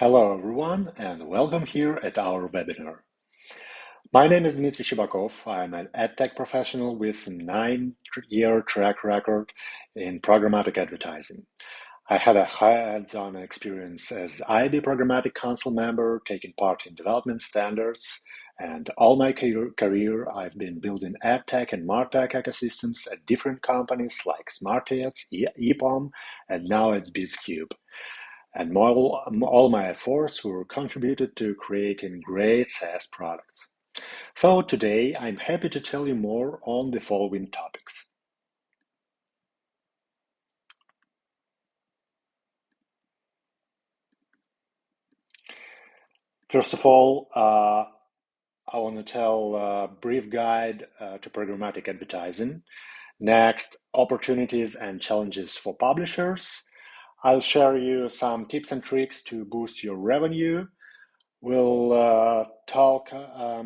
Hello everyone and welcome here at our webinar. My name is Dmitry Shibakov. I'm an EdTech professional with a 9-year track record in programmatic advertising. I have a hands-on experience as IB Programmatic Council member, taking part in development standards, and all my career I've been building EdTech and MarTech ecosystems at different companies like SmartAds, EPOM, and now at BidsCube. And all my efforts were contributed to creating great SaaS products. So today I'm happy to tell you more on the following topics. First of all, I want to tell a brief guide to programmatic advertising. Next, opportunities and challenges for publishers. I'll share you some tips and tricks to boost your revenue. We'll talk a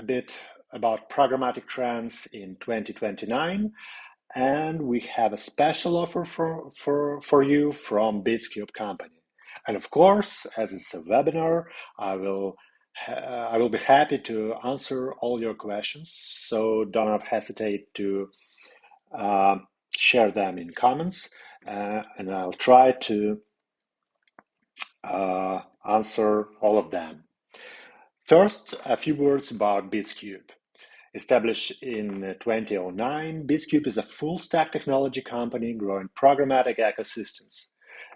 bit about programmatic trends in 2029, and we have a special offer for you from BidsCube company. And of course, as it's a webinar, I will be happy to answer all your questions, so do not hesitate to share them in comments, and I'll try to answer all of them. First, a few words about BidsCube. Established in 2009, BidsCube is a full-stack technology company growing programmatic ecosystems.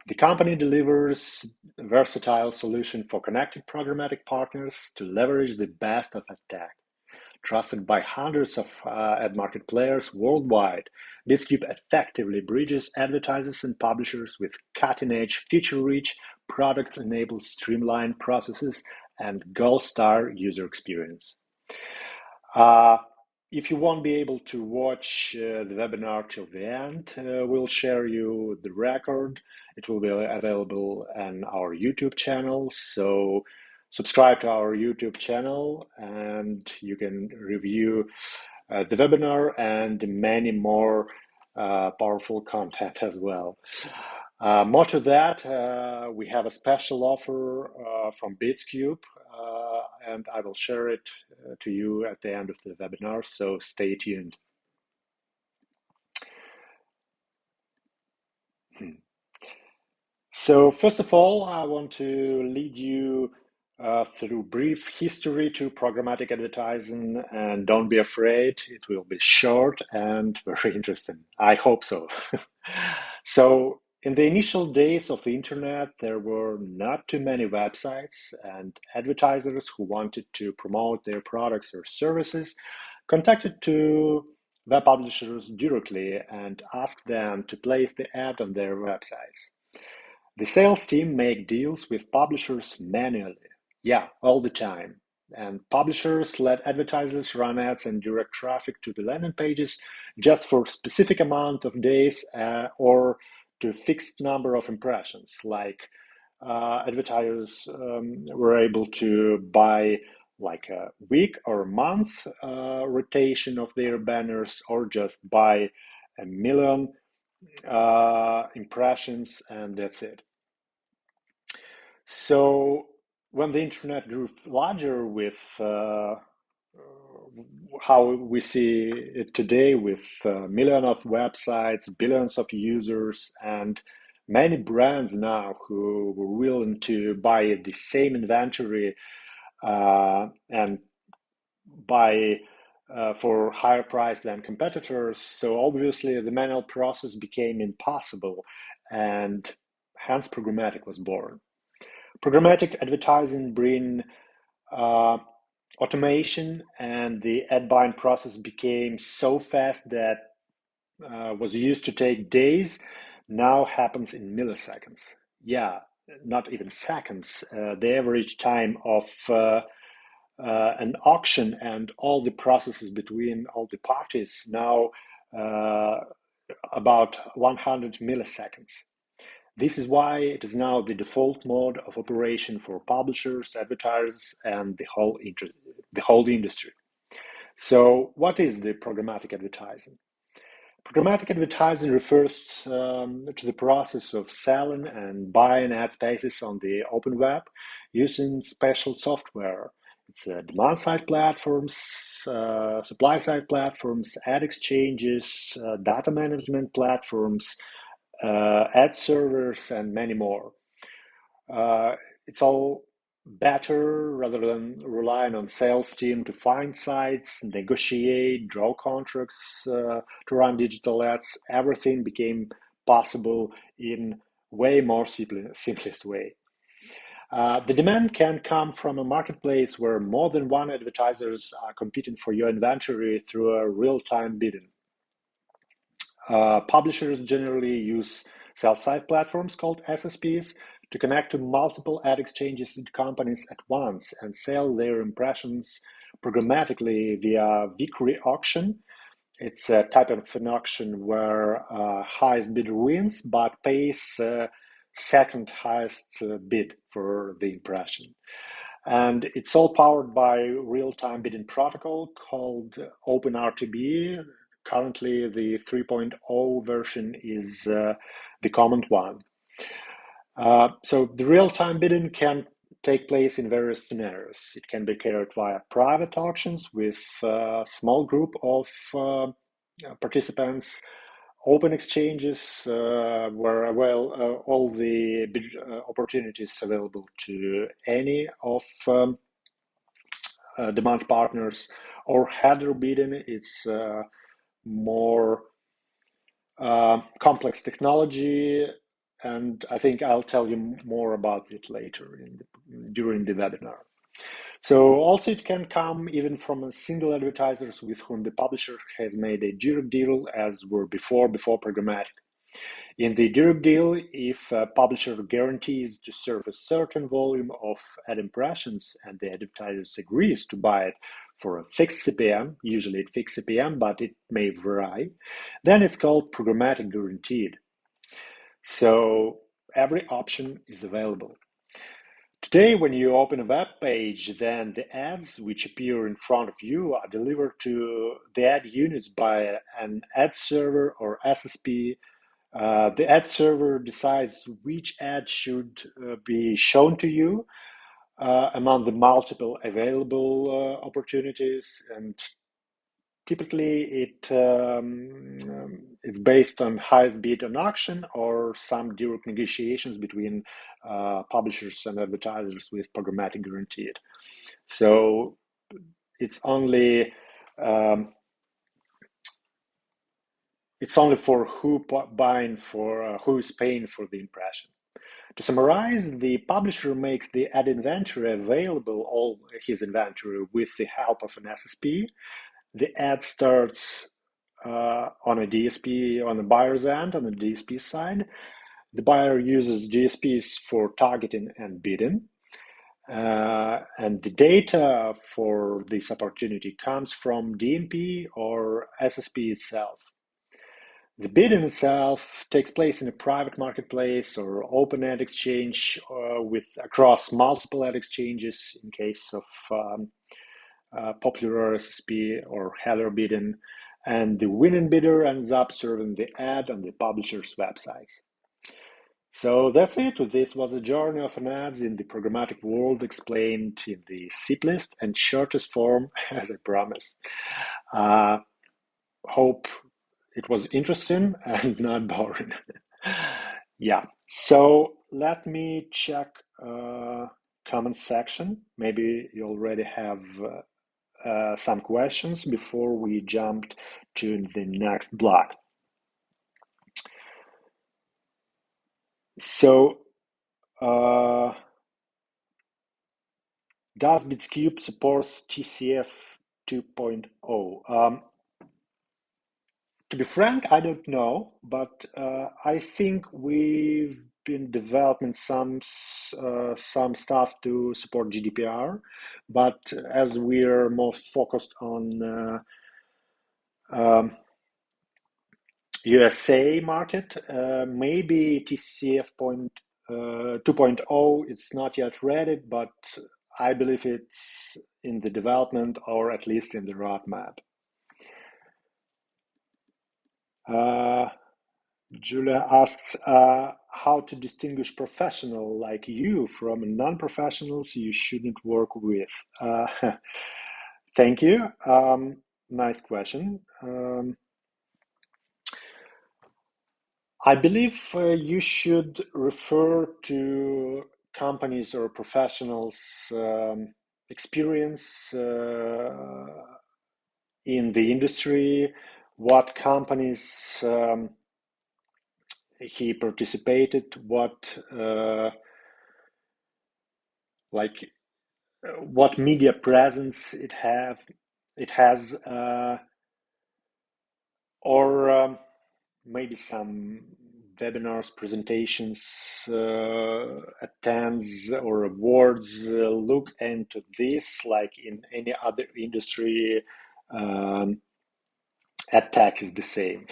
The company delivers a versatile solution for connected programmatic partners to leverage the best of tech. Trusted by hundreds of ad market players worldwide, BidsCube effectively bridges advertisers and publishers with cutting-edge, feature-rich, products-enabled streamlined processes and gold-star user experience. If you won't be able to watch the webinar till the end, we'll share you the record. It will be available on our YouTube channel, so subscribe to our YouTube channel and you can review the webinar and many more powerful content as well. More to that, we have a special offer from BidsCube, and I will share it to you at the end of the webinar, so stay tuned. So first of all, I want to lead you through brief history to programmatic advertising, and don't be afraid, it will be short and very interesting. I hope so. So in the initial days of the internet, there were not too many websites, and advertisers who wanted to promote their products or services contacted to web publishers directly and asked them to place the ad on their websites. The sales team make deals with publishers manually, all the time. And publishers let advertisers run ads and direct traffic to the landing pages just for a specific amount of days or to a fixed number of impressions. Like advertisers were able to buy like a week or a month rotation of their banners, or just buy 1 million impressions, and that's it. So when the internet grew larger with how we see it today, with millions of websites, billions of users, and many brands now who were willing to buy the same inventory and buy for higher price than competitors, so obviously the manual process became impossible, and hence programmatic was born. Programmatic advertising bring automation, and the ad buying process became so fast that was used to take days, now happens in milliseconds. Not even seconds. The average time of an auction and all the processes between all the parties now about 100 milliseconds. This is why it is now the default mode of operation for publishers, advertisers, and the whole industry. So what is the programmatic advertising? Programmatic advertising refers to the process of selling and buying ad spaces on the open web using special software. It's demand-side platforms, supply-side platforms, ad exchanges, data management platforms, ad servers, and many more. It's all better rather than relying on sales team to find sites, negotiate, draw contracts, to run digital ads. Everything became possible in way more simplest way. The demand can come from a marketplace where more than one advertisers are competing for your inventory through a real-time bidding. Publishers generally use sell-side platforms called SSPs to connect to multiple ad exchanges and companies at once and sell their impressions programmatically via weekly auction. It's a type of an auction where highest bidder wins but pays second highest bid for the impression. And it's all powered by real-time bidding protocol called OpenRTB. Currently, the 3.0 version is the common one. So the real-time bidding can take place in various scenarios. It can be carried via private auctions with a small group of participants, open exchanges where all the bid opportunities available to any of demand partners, or header bidding. It's more complex technology, and I think I'll tell you more about it later during the webinar. So also it can come even from a single advertisers with whom the publisher has made a direct deal, as were before programmatic. In the direct deal, if a publisher guarantees to serve a certain volume of ad impressions and the advertiser agrees to buy it for a fixed CPM, usually a fixed CPM, but it may vary, then it's called programmatic guaranteed. So every option is available. Today, when you open a web page, then the ads which appear in front of you are delivered to the ad units by an ad server or SSP. The ad server decides which ad should be shown to you among the multiple available opportunities, and typically it's based on highest bid on auction or some direct negotiations between publishers and advertisers with programmatic guaranteed. So it's only for who is paying for the impression. To summarize, the publisher makes the ad inventory available, all his inventory, with the help of an SSP. The ad starts on a DSP on the buyer's end, on the DSP side. The buyer uses DSPs for targeting and bidding. And the data for this opportunity comes from DMP or SSP itself. The bidding itself takes place in a private marketplace or open ad exchange across multiple ad exchanges in case of popular SSP or header bidding, and the winning bidder ends up serving the ad on the publisher's websites. So that's it. This was a journey of an ads in the programmatic world explained in the simplest and shortest form, as I promised. Hope it was interesting and not boring. Yeah, so let me check comment section. Maybe you already have some questions before we jumped to the next block. So, does BidsCube supports TCF 2.0? To be frank, I don't know, but I think we've been developing some stuff to support GDPR, but as we're most focused on USA market, maybe TCF 2.0, it's not yet ready, but I believe it's in the development or at least in the roadmap. Julia asks how to distinguish professional like you from non-professionals you shouldn't work with. Thank you. Nice question. I believe you should refer to companies or professionals' experience in the industry, what companies he participated, like what media presence it has, or maybe some webinars, presentations, attends, or awards. Look into this, like in any other industry. Attack is the same.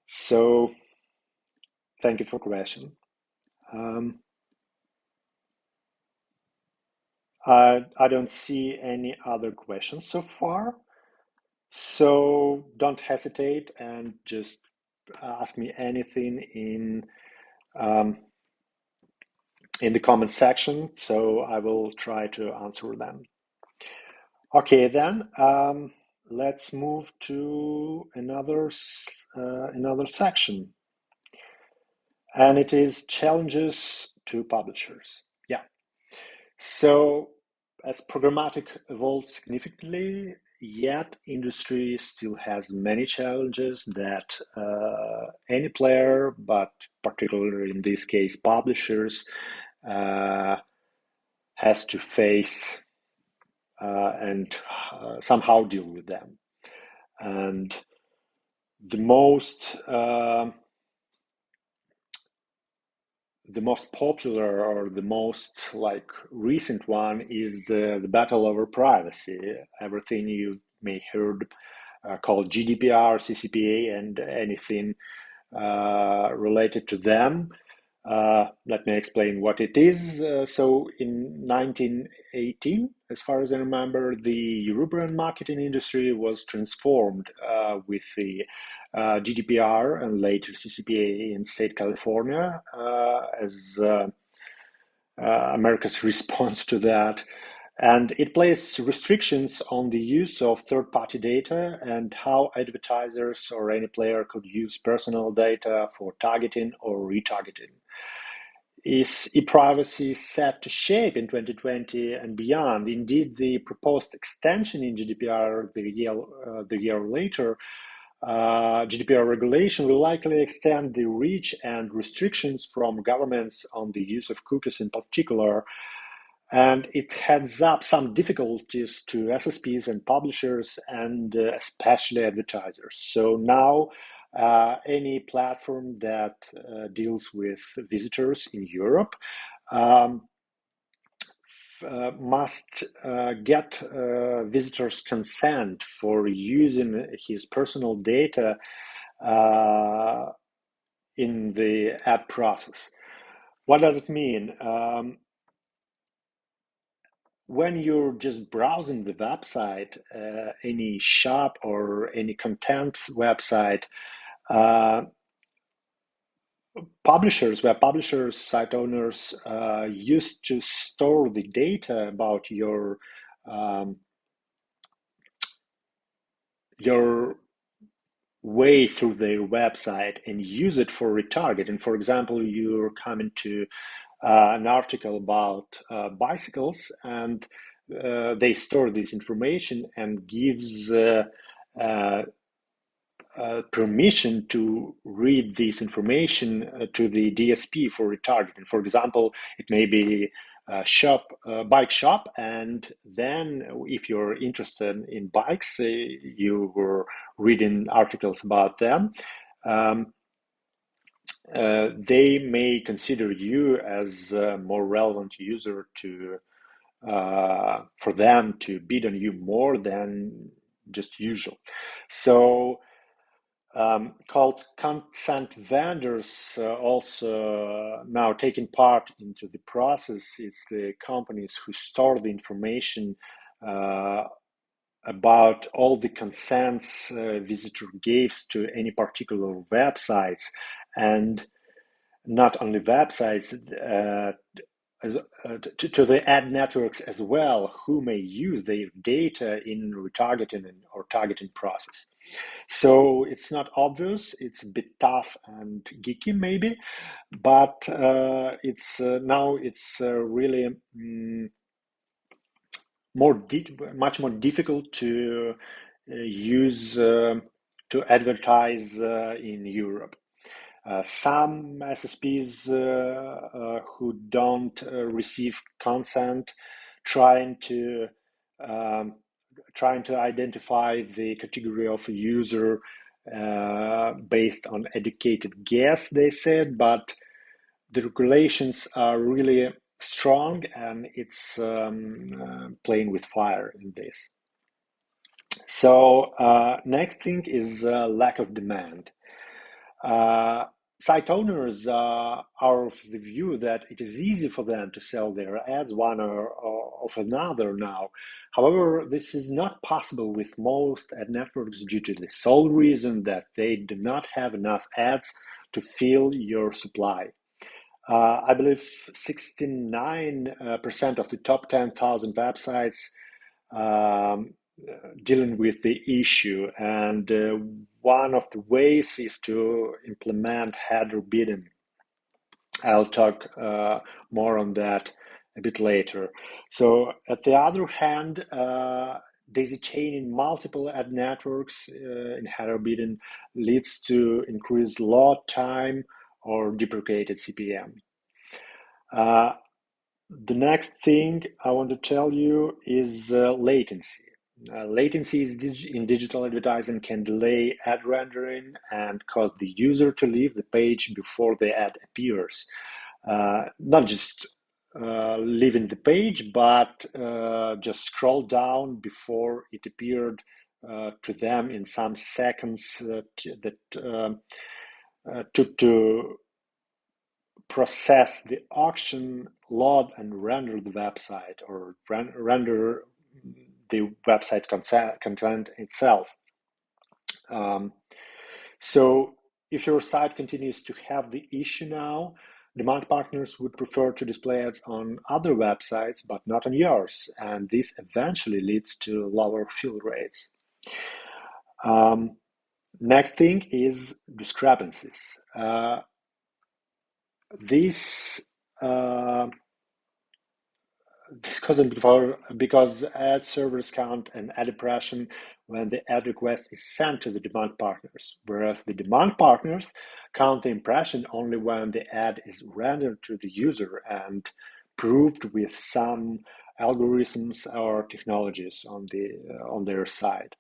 So, thank you for the question. I don't see any other questions so far. So don't hesitate and just ask me anything in the comment section. So I will try to answer them. Okay, then let's move to another section, and it is challenges to publishers. Yeah. So as programmatic evolved significantly, yet industry still has many challenges that any player, but particularly in this case publishers, has to face and somehow deal with them. And the most popular or the most recent one is the battle over privacy. Everything you may heard called GDPR, CCPA, and anything related to them. Let me explain what it is. So in 1918, as far as I remember, the European marketing industry was transformed with the GDPR and later CCPA in state California as America's response to that. And it placed restrictions on the use of third-party data and how advertisers or any player could use personal data for targeting or retargeting. Is e-privacy set to shape in 2020 and beyond? Indeed, the proposed extension in GDPR the year later, GDPR regulation will likely extend the reach and restrictions from governments on the use of cookies in particular, and it heads up some difficulties to SSPs and publishers and especially advertisers. So now any platform that deals with visitors in Europe must get visitors' consent for using his personal data in the ad process. What does it mean? When you're just browsing the website, any shop or any content website, web publishers, site owners used to store the data about your way through their website and use it for retargeting. For example, you're coming to an article about bicycles, and they store this information and gives permission to read this information to the DSP for retargeting. For example, it may be a bike shop, and then if you're interested in bikes, you were reading articles about them, they may consider you as a more relevant user for them to bid on you more than just usual. So called consent vendors also now taking part into the process. It's the companies who store the information about all the consents visitor gives to any particular websites, and not only websites, to the ad networks as well, who may use their data in retargeting or targeting process. So it's not obvious, it's a bit tough and geeky maybe, but it's now it's really much more difficult to use to advertise in Europe. Some SSPs who don't receive consent, trying to identify the category of a user based on educated guess, they said, but the regulations are really strong, and it's playing with fire in this. So next thing is lack of demand. Site owners are of the view that it is easy for them to sell their ads one or of another now. However, this is not possible with most ad networks due to the sole reason that they do not have enough ads to fill your supply. I believe 69% of the top 10,000 websites dealing with the issue, and one of the ways is to implement header bidding. I'll talk more on that a bit later. So at the other hand, daisy chaining multiple ad networks in header bidding leads to increased load time or deprecated CPM. The next thing I want to tell you is latency. Latency in digital advertising can delay ad rendering and cause the user to leave the page before the ad appears. Not just leaving the page, but just scroll down before it appeared to them in some seconds that took to process the auction, load, and render the website, or render the website content itself. So if your site continues to have the issue now, demand partners would prefer to display ads on other websites, but not on yours, and this eventually leads to lower fill rates. Next thing is discrepancies. This couldn't before because ad servers count an ad impression when the ad request is sent to the demand partners, whereas the demand partners count the impression only when the ad is rendered to the user and proved with some algorithms or technologies on their side.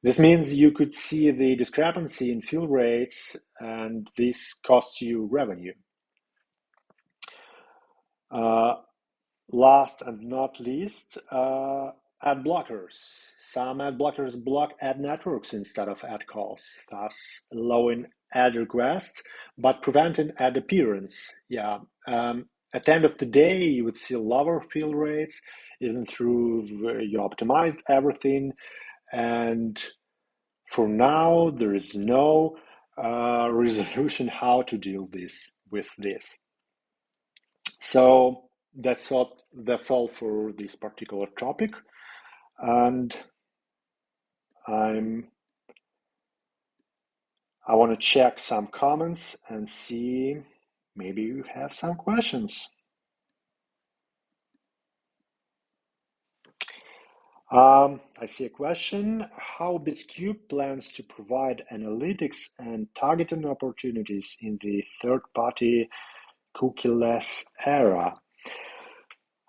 This means you could see the discrepancy in fill rates, and this costs you revenue. Last and not least, ad blockers. Some ad blockers block ad networks instead of ad calls, thus allowing ad requests but preventing ad appearance. At the end of the day, you would see lower fill rates even through you optimized everything, and for now there is no resolution how to deal with this. So that's all for this particular topic, and I want to check some comments and see maybe you have some questions. I see a question: how BidsCube plans to provide analytics and targeting opportunities in the third-party cookieless era?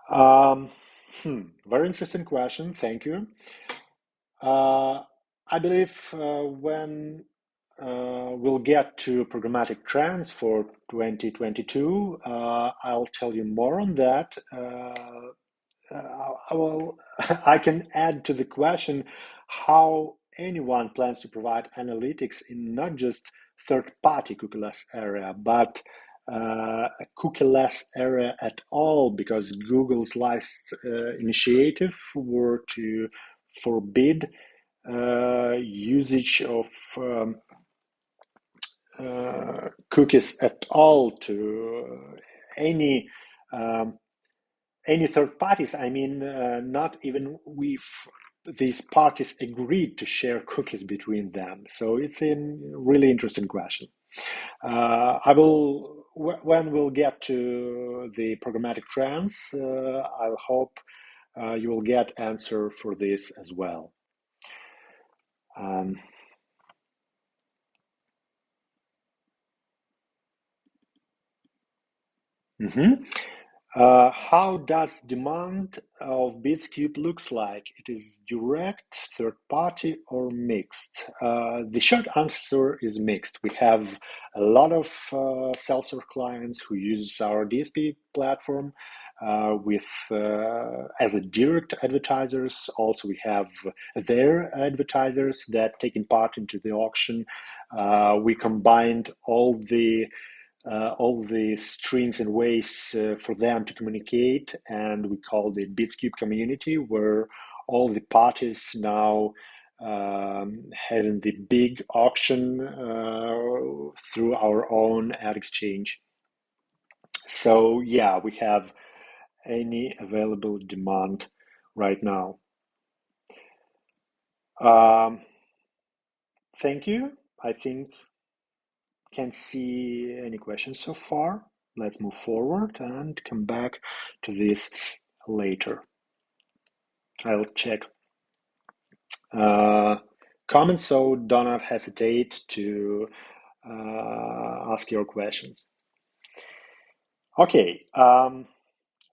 Very interesting question. Thank you. I believe when we'll get to programmatic trends for 2022, I'll tell you more on that. I can add to the question how anyone plans to provide analytics in not just third-party cookieless area, but a cookieless area at all, because Google's last initiative were to forbid usage of cookies at all to any third parties. I mean, not even with these parties agreed to share cookies between them. So it's a really interesting question. I will, when we'll get to the programmatic trends, I hope you will get answer for this as well. How does demand of BidsCube looks like? It is direct, third party, or mixed? The short answer is mixed. We have a lot of self-serve clients who use our DSP platform with as a direct advertisers. Also, we have their advertisers that taking part into the auction. We combined all the strings and ways for them to communicate, and we call it BidsCube community, where all the parties now having the big auction through our own ad exchange. So yeah, we have any available demand right now. Thank you. I think can't see any questions so far. Let's move forward and come back to this later. I'll check comments, so do not hesitate to ask your questions. Okay,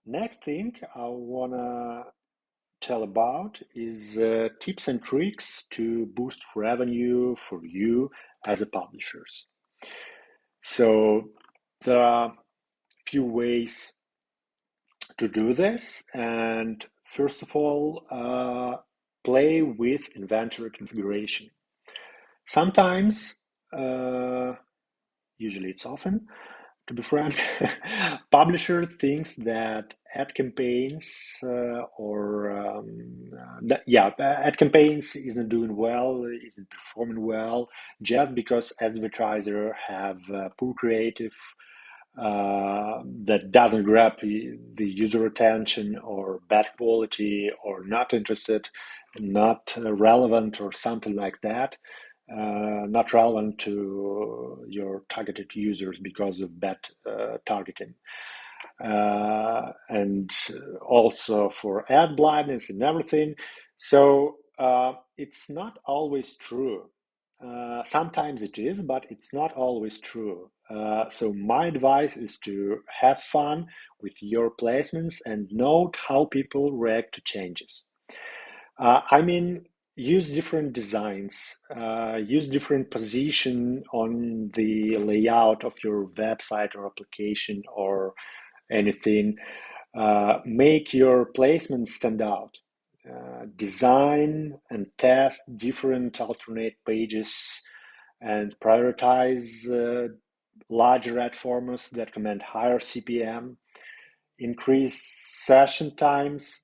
next thing I wanna tell about is tips and tricks to boost revenue for you as a publishers. So there are a few ways to do this, and first of all, play with inventory configuration. Sometimes, usually it's often, to be frank, publisher thinks that ad campaigns ad campaigns isn't doing well, isn't performing well, just because advertiser have poor creative that doesn't grab the user attention, or bad quality, or not interested, not relevant, or something like that. Not relevant to your targeted users because of bad targeting. And also for ad blindness and everything. So it's not always true. Sometimes it is, but it's not always true. So my advice is to have fun with your placements and note how people react to changes. I mean, use different designs, use different position on the layout of your website or application or anything. Make your placement stand out. Design and test different alternate pages and prioritize larger ad formats that command higher CPM. Increase session times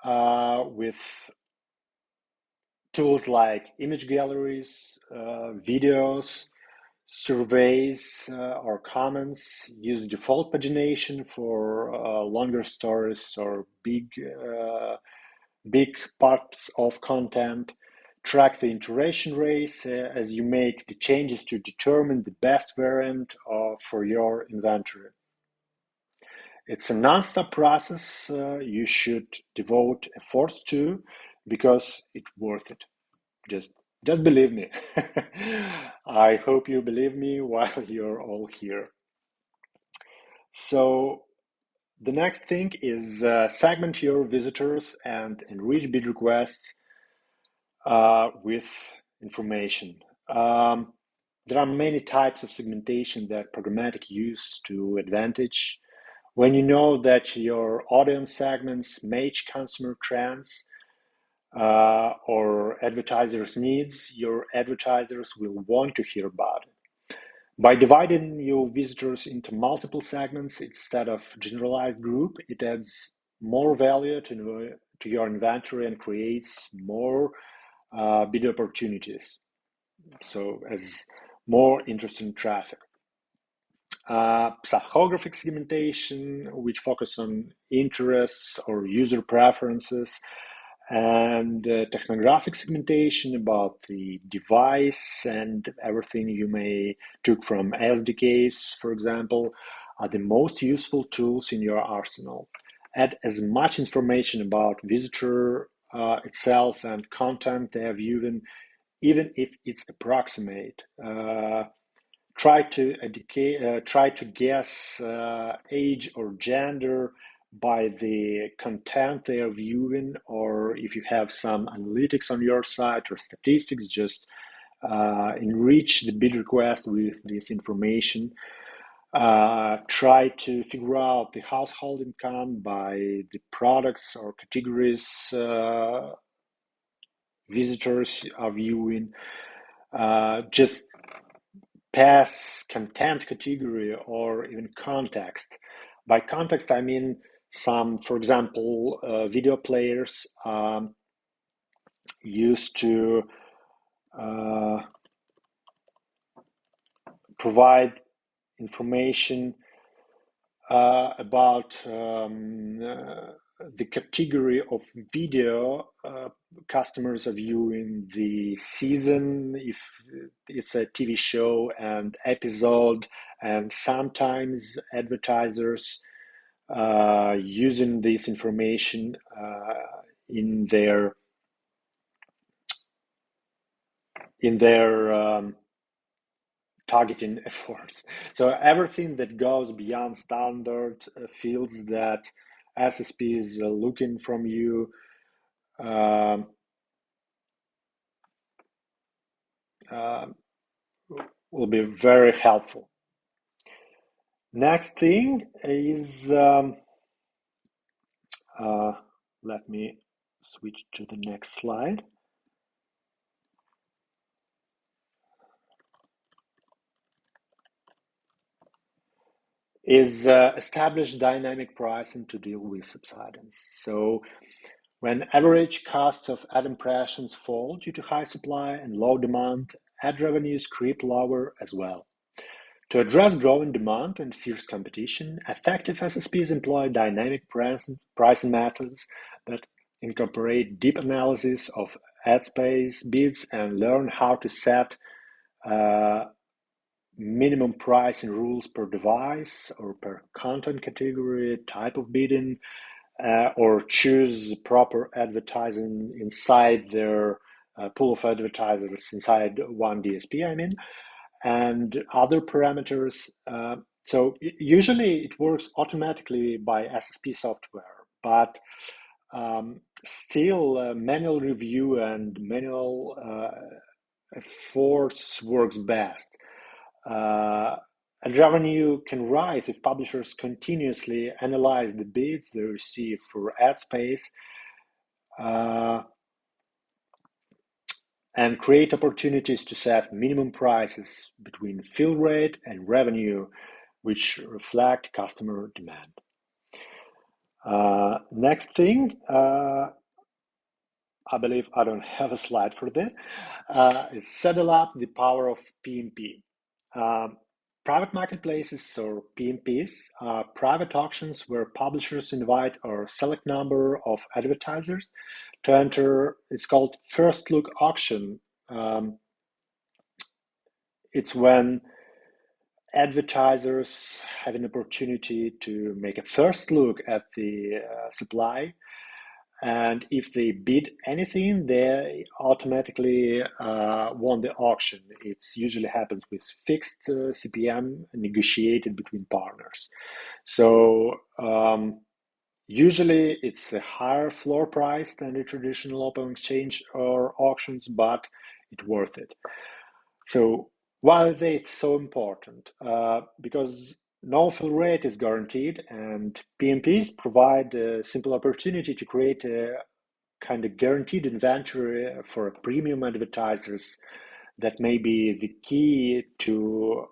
with tools like image galleries, videos, surveys, or comments. Use default pagination for longer stories or big parts of content. Track the iteration rates as you make the changes to determine the best variant for your inventory. It's a non-stop process you should devote efforts to because it's worth it. Just believe me. I hope you believe me while you're all here. So the next thing is segment your visitors and enrich bid requests with information. There are many types of segmentation that programmatic use to advantage. When you know that your audience segments match consumer trends or advertisers' needs, your advertisers will want to hear about it. By dividing your visitors into multiple segments instead of generalized group, it adds more value to to your inventory and creates more bid opportunities. So as more interesting traffic. Psychographic segmentation, which focus on interests or user preferences, and technographic segmentation about the device and everything you may took from SDKs, for example, are the most useful tools in your arsenal. Add as much information about visitor itself and content they are viewing, even if it's approximate. Try to guess age or gender by the content they are viewing, or if you have some analytics on your site or statistics, just enrich the bid request with this information. Try to figure out the household income by the products or categories visitors are viewing. Just pass content category or even context. By context, I mean some, for example, video players used to provide information about the category of video customers are viewing, the season, if it's a TV show, and episode, and sometimes advertisers using this information in their targeting efforts. So everything that goes beyond standard fields that SSP is looking from you will be very helpful. Next thing is, let me switch to the next slide. Is establish dynamic pricing to deal with subsidence. So when average costs of ad impressions fall due to high supply and low demand, ad revenues creep lower as well. To address growing demand and fierce competition, effective SSPs employ dynamic pricing methods that incorporate deep analysis of ad space bids and learn how to set minimum pricing rules per device or per content category, type of bidding, or choose proper advertising inside their pool of advertisers inside one DSP, I mean, and other parameters. So usually it works automatically by SSP software, but still manual review and manual efforts works best. And revenue can rise if publishers continuously analyze the bids they receive for ad space and create opportunities to set minimum prices between fill rate and revenue, which reflect customer demand. Next thing, I believe I don't have a slide for that, is settle up the power of PMP. Private marketplaces, or PMPs, are private auctions where publishers invite a select number of advertisers to enter. It's called first look auction. It's when advertisers have an opportunity to make a first look at the supply, and if they bid anything, they automatically won the auction. It usually happens with fixed CPM negotiated between partners. So usually it's a higher floor price than the traditional open exchange or auctions, but it's worth it. So why are they so important? Because no fill rate is guaranteed, and PMPs provide a simple opportunity to create a kind of guaranteed inventory for premium advertisers that may be the key to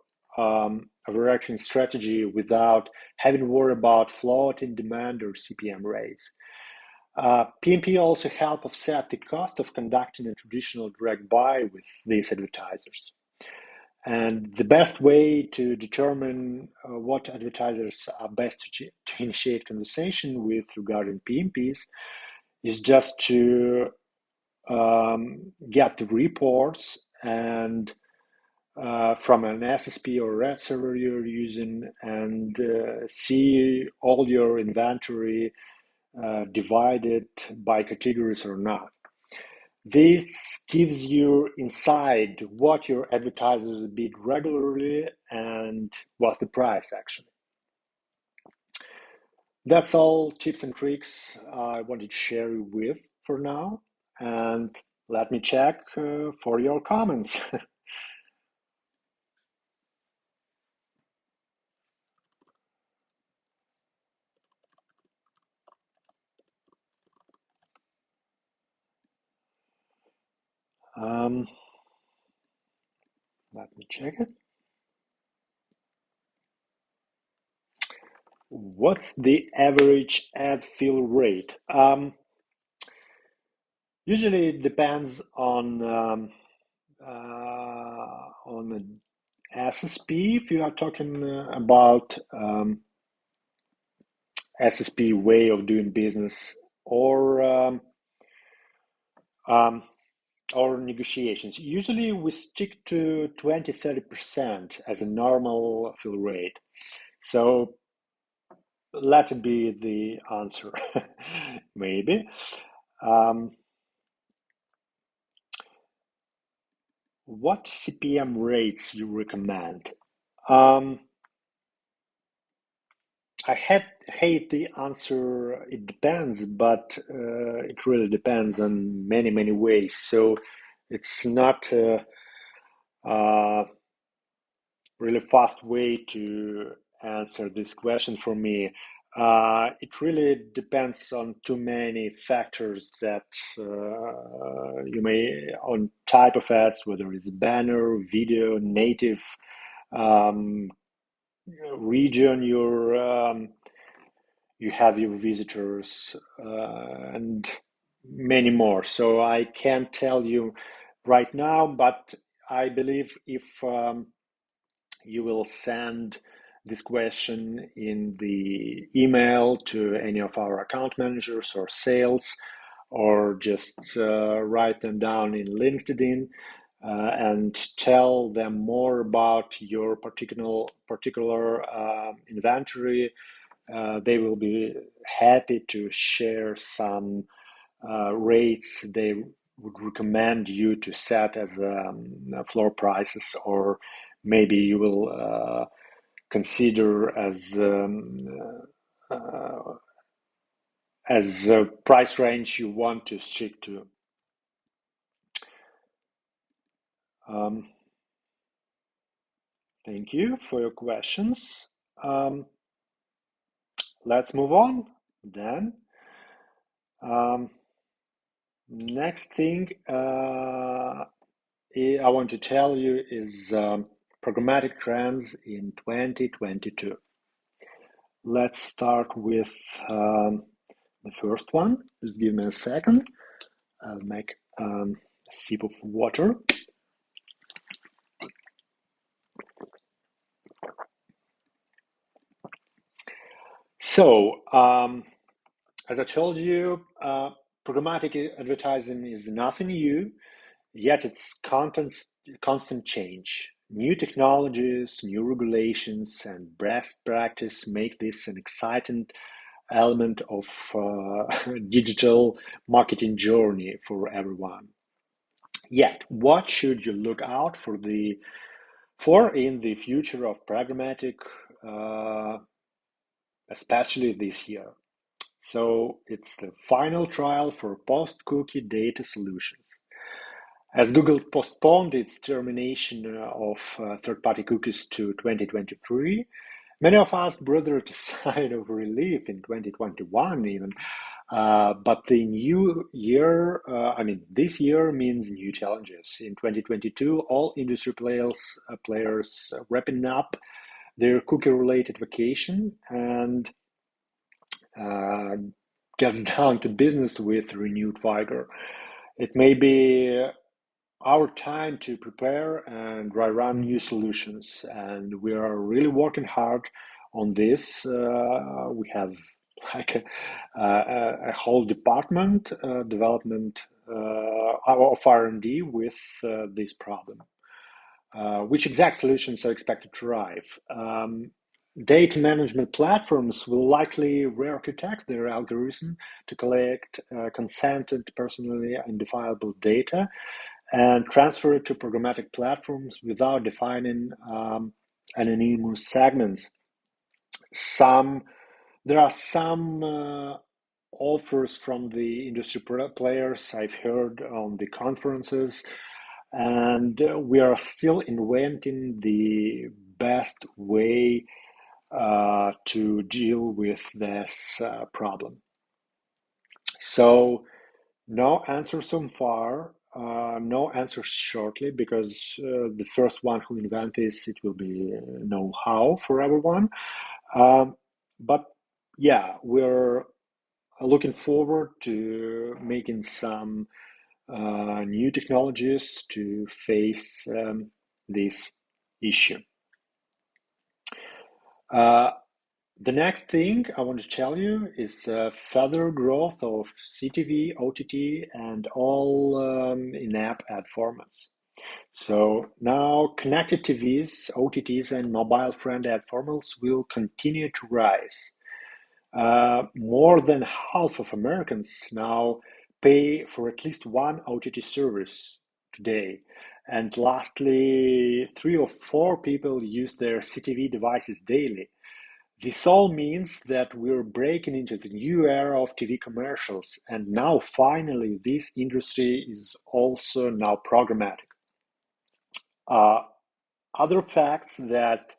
overarching strategy without having to worry about floating demand or CPM rates. PMP also help offset the cost of conducting a traditional direct buy with these advertisers. And the best way to determine what advertisers are best to initiate conversation with regarding PMPs is just to get the reports and from an SSP or red server you're using and see all your inventory divided by categories or not. This gives you insight what your advertisers bid regularly and what's the price actually. That's all tips and tricks I wanted to share with for now. And let me check for your comments. Let me check it. What's the average ad fill rate? Usually it depends on an SSP. If you are talking about SSP way of doing business or negotiations, usually we stick to 20-30% as a normal fill rate. So let it be the answer, maybe. What CPM rates you recommend? I hate the answer. It depends, but it really depends on many ways. So it's not a really fast way to answer this question for me. It really depends on too many factors that you may, on type of ads, whether it's banner, video, native, region you have your visitors, and many more. So I can't tell you right now, but I believe if you will send this question in the email to any of our account managers or sales, or just write them down in LinkedIn and tell them more about your particular inventory. They will be happy to share some rates they would recommend you to set as floor prices, or maybe you will consider as a price range you want to stick to. Thank you for your questions. Let's move on then. Next thing I want to tell you is programmatic trends in 2022. Let's start with the first one. Just give me a second. I'll make a sip of water. So, as I told you, programmatic advertising is nothing new, yet it's constant change. New technologies, new regulations, and best practice make this an exciting element of digital marketing journey for everyone. Yet, what should you look out for in the future of programmatic, especially this year? So it's the final trial for post-cookie data solutions. As Google postponed its termination of third-party cookies to 2023, many of us breathed a sigh of relief in 2021 even. But the new year, this year means new challenges. In 2022, all industry players wrapping up their cookie-related vacation and gets down to business with renewed vigor. It may be our time to prepare and run new solutions, and we are really working hard on this. We have like a whole department development of R&D with this problem. Which exact solutions are expected to arrive? Data management platforms will likely re-architect their algorithm to collect consented, personally identifiable data and transfer it to programmatic platforms without defining anonymous segments. There are some offers from the industry players I've heard on the conferences, and we are still inventing the best way to deal with this problem. So no answer so far, no answers shortly, because the first one who invent this, it will be know-how for everyone. But yeah, we're looking forward to making some new technologies to face this issue. The next thing I want to tell you is further growth of CTV, OTT, and all in-app ad formats. So now connected TVs, OTTs, and mobile-friendly ad formats will continue to rise. More than half of Americans now pay for at least one OTT service today. And lastly, 3 or 4 people use their CTV devices daily. This all means that we're breaking into the new era of TV commercials, and now finally this industry is also now programmatic. Other facts that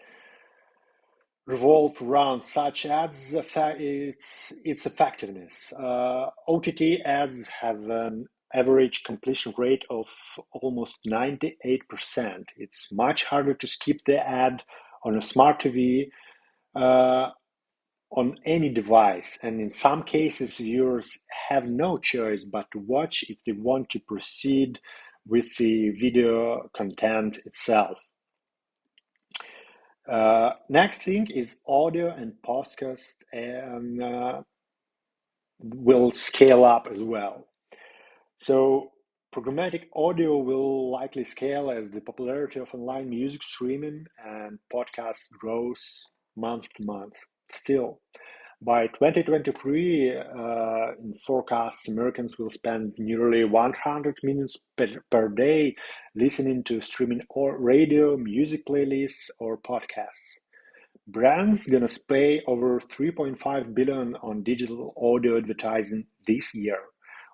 revolve around such ads, its effectiveness. OTT ads have an average completion rate of almost 98%. It's much harder to skip the ad on a smart TV on any device, and in some cases viewers have no choice but to watch if they want to proceed with the video content itself. Next thing is audio and podcast will scale up as well. So programmatic audio will likely scale as the popularity of online music streaming and podcasts grows month to month. Still, by 2023, in forecasts, Americans will spend nearly 100 minutes per day listening to streaming or radio, music playlists, or podcasts. Brands gonna spend over 3.5 billion on digital audio advertising this year,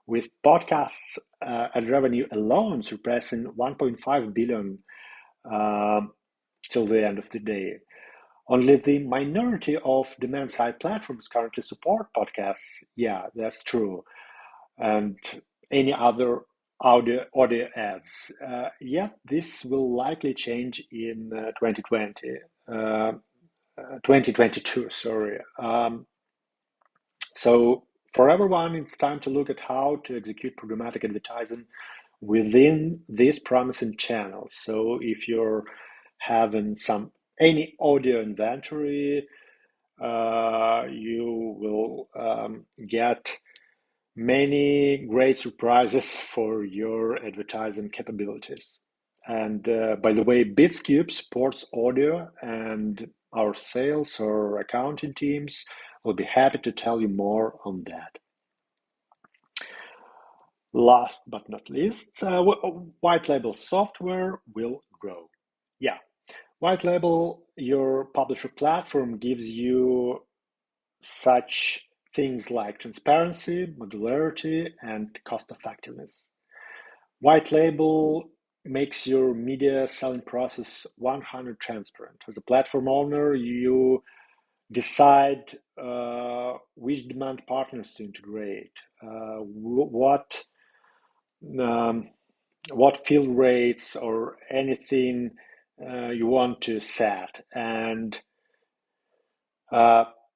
with podcasts ad revenue alone surpassing 1.5 billion till the end of the day. Only the minority of demand-side platforms currently support podcasts. Yeah, that's true. And any other audio ads. Yet this will likely change in 2022, sorry. So for everyone, it's time to look at how to execute programmatic advertising within these promising channels. So if you're having any audio inventory, you will get many great surprises for your advertising capabilities. And by the way, BidsCube supports audio, and our sales or accounting teams will be happy to tell you more on that. Last but not least, white label software will grow. Yeah, white label, your publisher platform gives you such things like transparency, modularity, and cost effectiveness. White label makes your media selling process 100% transparent. As a platform owner, you decide which demand partners to integrate, what fill rates or anything you want to set, and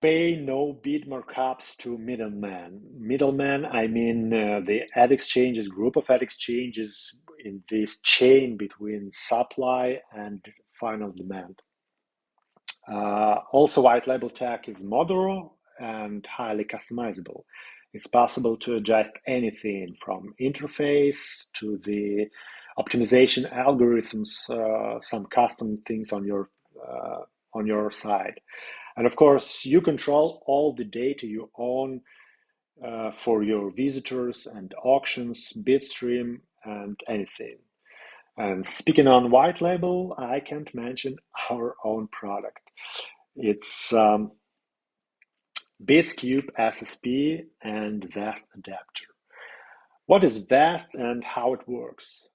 pay no bid markups to middlemen. Middlemen, I mean the ad exchanges, group of ad exchanges in this chain between supply and final demand. Also, white label tag is modular and highly customizable. It's possible to adjust anything from interface to the optimization algorithms, some custom things on your side. And of course, you control all the data you own for your visitors and auctions, bid stream, and anything. And speaking on white label, I can't mention our own product. It's BidsCube SSP and VAST adapter. What is VAST and how it works?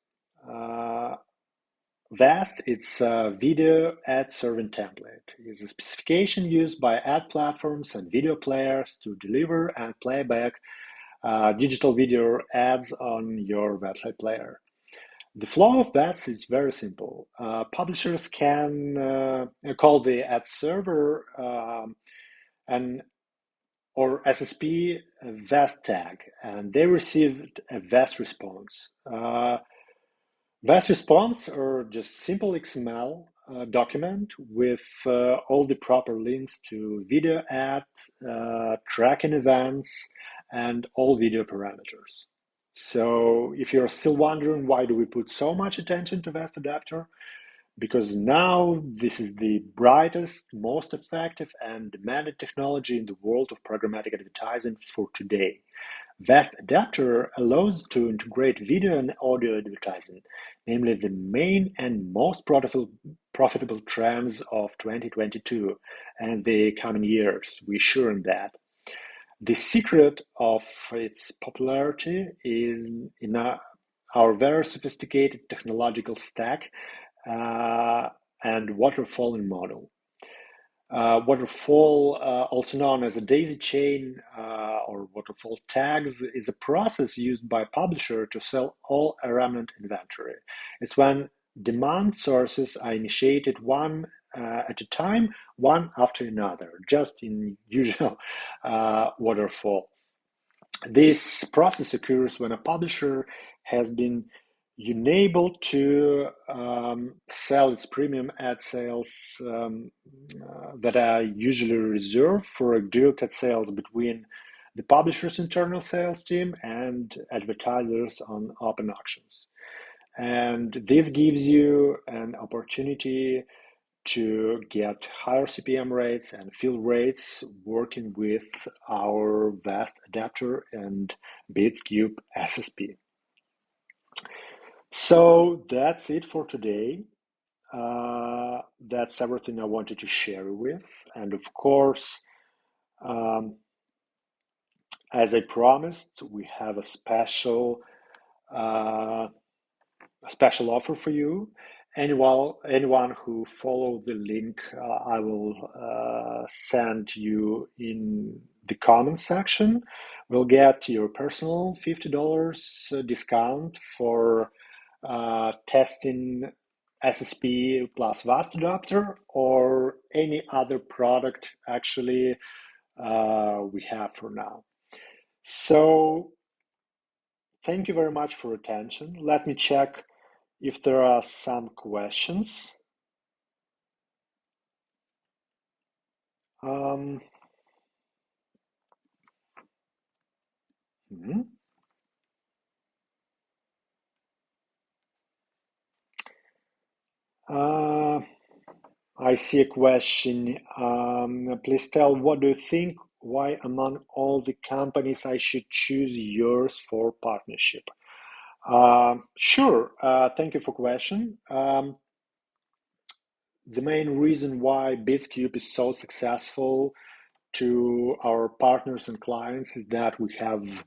VAST, it's a video ad serving template. It's a specification used by ad platforms and video players to deliver and play back digital video ads on your website player. The flow of VATs is very simple. Publishers can call the ad server or SSP a VAST tag, and they received a VAST response. VAST response or just simple XML document with all the proper links to video ad, tracking events, and all video parameters. So if you're still wondering why do we put so much attention to VAST adapter, because now this is the brightest, most effective, and demanded technology in the world of programmatic advertising for today. VAST adapter allows to integrate video and audio advertising, namely the main and most profitable trends of 2022 and the coming years. We're sure in that. The secret of its popularity is in our very sophisticated technological stack and waterfalling model. Waterfall, also known as a daisy chain or waterfall tags, is a process used by publisher to sell all a remnant inventory. It's when demand sources are initiated one at a time, one after another, just in usual waterfall. This process occurs when a publisher has been unable to sell its premium ad sales that are usually reserved for directed sales between the publisher's internal sales team and advertisers on open auctions. And this gives you an opportunity to get higher CPM rates and fill rates working with our VAST adapter and BidsCube SSP. So that's it for today. That's everything I wanted to share with. And of course, as I promised, we have a special offer for you. Anyone who follow the link, I will send you in the comment section, will get your personal $50 discount for testing SSP plus VAST adapter or any other product actually we have for now. So thank you very much for attention. Let me check if there are some questions. I see a question. Please tell, what do you think? Why among all the companies I should choose yours for partnership? Sure. Thank you for question. The main reason why BidsCube is so successful to our partners and clients is that we have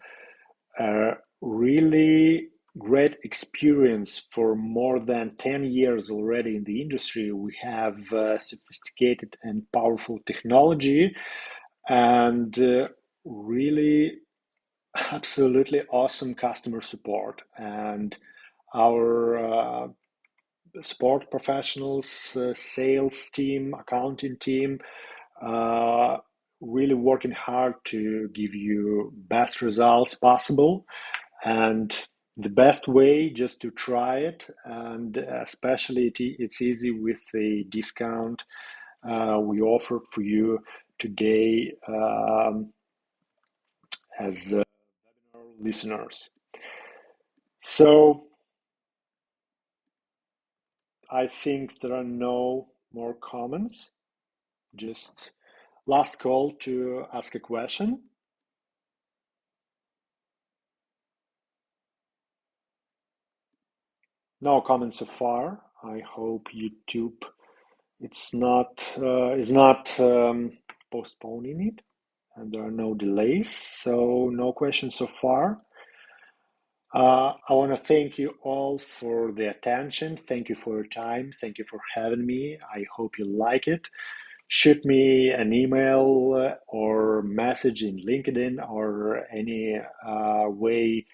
a really great experience for more than 10 years already in the industry. We have sophisticated and powerful technology and really absolutely awesome customer support. And our support professionals, sales team, accounting team, really working hard to give you best results possible, and the best way just to try it, and especially it's easy with the discount we offer for you today as webinar listeners. So I think there are no more comments. Just last call to ask a question. No comments so far. I hope YouTube is not postponing it, and there are no delays. So no questions so far. I want to thank you all for the attention. Thank you for your time. Thank you for having me. I hope you like it. Shoot me an email or message in LinkedIn or any way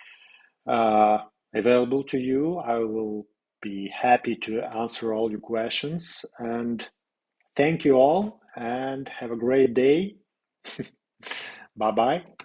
available to you. I will be happy to answer all your questions. And thank you all and have a great day. Bye bye.